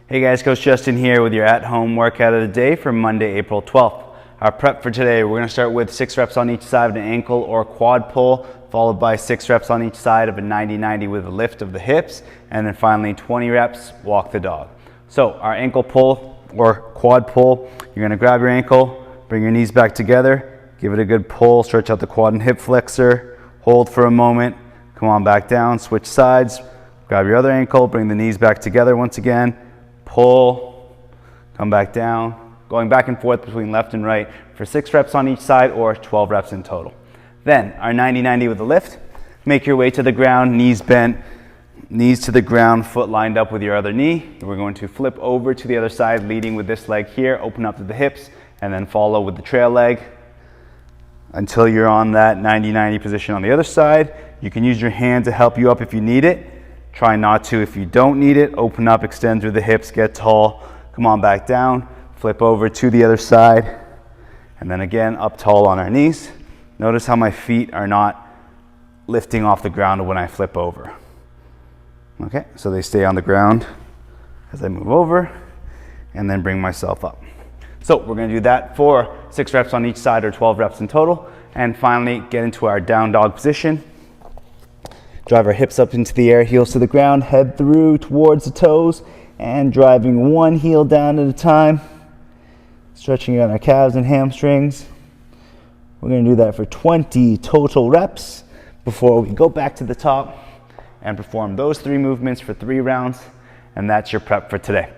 Hey guys, Coach Justin here with your at-home workout of the day for Monday, April 12th. Our prep for today, we're going to start with 6 reps on each side of an ankle or quad pull, followed by 6 reps on each side of a 90-90 with a lift of the hips, and then finally 20 reps, walk the dog. So our ankle pull or quad pull, you're going to grab your ankle, bring your knees back together, give it a good pull, stretch out the quad and hip flexor, hold for a moment, come on back down, switch sides, grab your other ankle, bring the knees back together once again, pull, come back down, going back and forth between left and right for 6 reps on each side or 12 reps in total. Then our 90-90 with a lift, make your way to the ground, knees bent, knees to the ground, foot lined up with your other knee. We're going to flip over to the other side, leading with this leg here, open up to the hips, and then follow with the trail leg until you're on that 90-90 position on the other side. You can use your hand to help you up if you need it. Try not to if you don't need it. Open up, extend through the hips, get tall, come on back down, flip over to the other side, and then again up tall on our knees. Notice how my feet are not lifting off the ground when I flip over. Okay, so they stay on the ground as I move over and then bring myself up. So we're going to do that for 6 reps on each side or 12 reps in total, and finally get into our down dog position. Drive our hips up into the air, heels to the ground, head through towards the toes, and driving one heel down at a time, stretching out our calves and hamstrings. We're going to do that for 20 total reps before we go back to the top and perform those 3 movements for 3 rounds, and that's your prep for today.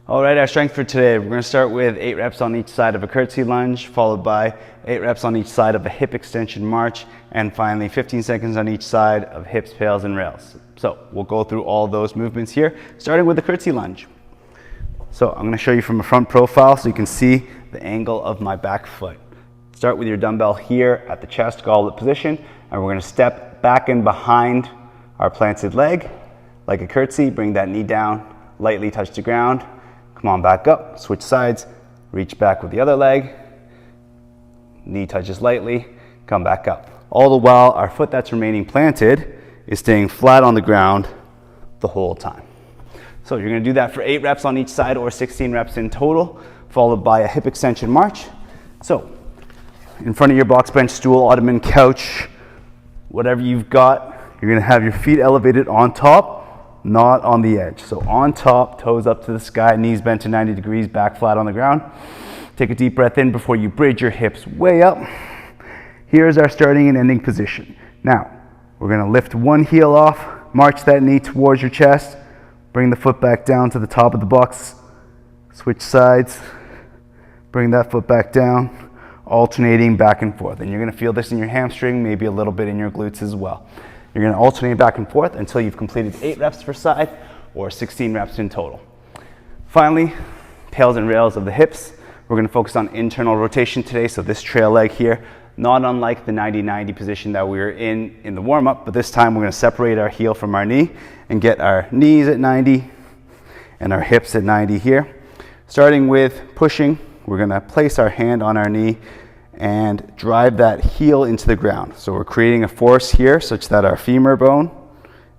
All right, our strength for today, we're going to start with 8 reps on each side of a curtsy lunge, followed by 8 reps on each side of a hip extension march, and finally 15 seconds on each side of hips, pails, and rails. So we'll go through all those movements here, starting with the curtsy lunge. So I'm going to show you from a front profile so you can see the angle of my back foot. Start with your dumbbell here at the chest goblet position, and we're going to step back and behind our planted leg like a curtsy. Bring that knee down, lightly touch the ground. Come on back up, switch sides, reach back with the other leg, knee touches lightly, come back up. All the while, our foot that's remaining planted is staying flat on the ground the whole time. So you're going to do that for 8 reps on each side or 16 reps in total, followed by a hip extension march. So in front of your box bench, stool, ottoman, couch, whatever you've got, you're going to have your feet elevated on top, not on the edge. So on top, toes up to the sky, knees bent to 90 degrees, back flat on the ground. Take a deep breath in before you bridge your hips way up. Here's our starting and ending position. Now, we're gonna lift one heel off, march that knee towards your chest, bring the foot back down to the top of the box, switch sides, bring that foot back down, alternating back and forth. And you're gonna feel this in your hamstring, maybe a little bit in your glutes as well. You're going to alternate back and forth until you've completed 8 reps per side or 16 reps in total. Finally, tails and rails of the hips. We're going to focus on internal rotation today. So this trail leg here, not unlike the 90-90 position that we were in the warm-up, but this time we're going to separate our heel from our knee and get our knees at 90 and our hips at 90 here. Starting with pushing, we're going to place our hand on our knee and drive that heel into the ground. So we're creating a force here such that our femur bone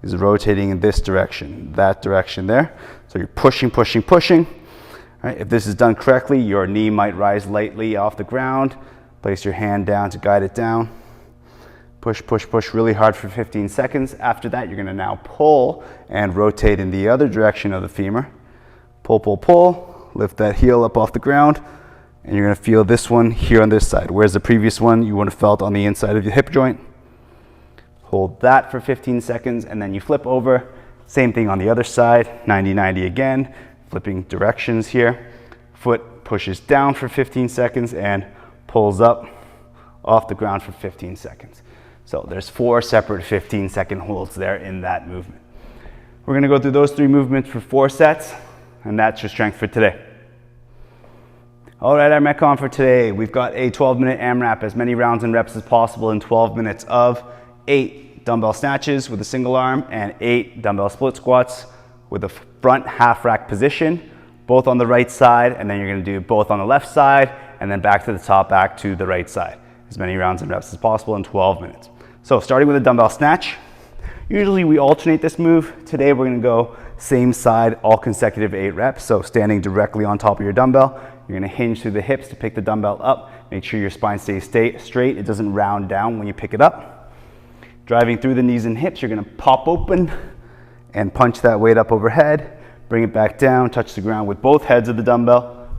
is rotating in this direction, that direction there. So you're pushing, pushing, pushing. All right, if this is done correctly, your knee might rise lightly off the ground. Place your hand down to guide it down. Push, push, push really hard for 15 seconds. After that, you're going to now pull and rotate in the other direction of the femur. Pull, pull, pull. Lift that heel up off the ground. And you're going to feel this one here on this side, whereas the previous one you would have felt on the inside of your hip joint. Hold that for 15 seconds, and then you flip over. Same thing on the other side, 90-90 again, flipping directions here. Foot pushes down for 15 seconds and pulls up off the ground for 15 seconds. So there's 4 separate 15-second holds there in that movement. We're going to go through those 3 movements for 4 sets, and that's your strength for today. All right, our Metcon for today, we've got a 12-minute AMRAP, as many rounds and reps as possible in 12 minutes of 8 dumbbell snatches with a single arm and 8 dumbbell split squats with a front half rack position, both on the right side, and then you're going to do both on the left side and then back to the top, back to the right side. As many rounds and reps as possible in 12 minutes. So starting with a dumbbell snatch, Usually we alternate this move. Today we're gonna go same side, all consecutive 8 reps. So standing directly on top of your dumbbell, you're gonna hinge through the hips to pick the dumbbell up. Make sure your spine stays straight. It doesn't round down when you pick it up. Driving through the knees and hips, you're gonna pop open and punch that weight up overhead. Bring it back down, touch the ground with both heads of the dumbbell.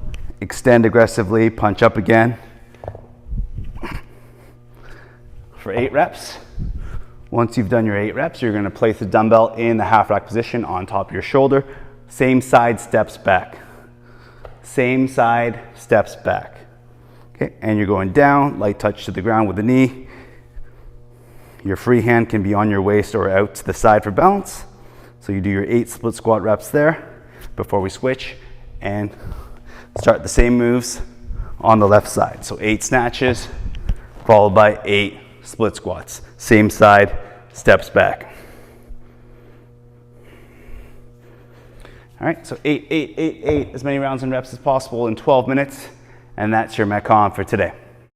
Extend aggressively, punch up again. For 8 reps. Once you've done your 8 reps, you're gonna place the dumbbell in the half rack position on top of your shoulder. Same side steps back. Same side steps back. Okay, and you're going down, light touch to the ground with the knee. Your free hand can be on your waist or out to the side for balance. So you do your 8 split squat reps there before we switch and start the same moves on the left side. So 8 snatches followed by 8 split squats. Same side, steps back. All right, so 8, as many rounds and reps as possible in 12 minutes. And that's your Metcon for today.